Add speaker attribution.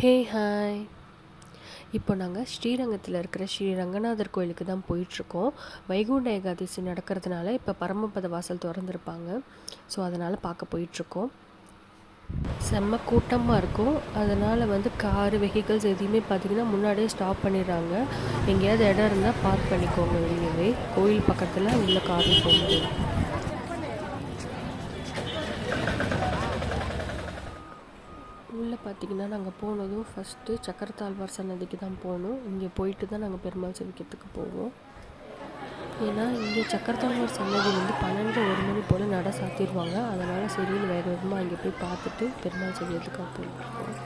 Speaker 1: Hey hi. இப்போ நாங்கள் ஸ்ரீரங்கத்தில் இருக்கிற ஸ்ரீ ரங்கநாதர் கோயிலுக்கு தான் போயிட்டுருக்கோம். வைகுண்ட ஏகாதசி நடக்கிறதுனால இப்போ பரமபத வாசல் திறந்துருப்பாங்க. ஸோ அதனால் பார்க்க போயிட்டுருக்கோம். செம்ம கூட்டமாக இருக்கும். அதனால் காரு வெஹிக்கிள்ஸ் எதையுமே பார்த்திங்கன்னா முன்னாடியே ஸ்டாப் பண்ணிடுறாங்க. எங்கேயாவது இடம் இருந்தால் பார்க் பண்ணிக்கோங்க வெளியவே. கோயில் பக்கத்தில் உள்ள காரில் போக முடியும். உள்ளே பார்த்திங்கன்னா நாங்கள் போனதும் ஃபஸ்ட்டு சக்கரத்தாழ்வார் சன்னதிக்கு தான் போகணும். இங்கே போயிட்டு தான் நாங்கள் பெருமாள் செவிக்கிறதுக்கு போவோம். ஏன்னா இங்கே சக்கரத்தாழ்வார் சன்னதி 12 மணி போல் நட சாத்திடுவாங்க. அதனால் சரின்னு வேக வேகமாக அங்கே போய் பார்த்துட்டு பெருமாள் செவிக்கிறதுக்காக போயிட்டுருக்கோம்.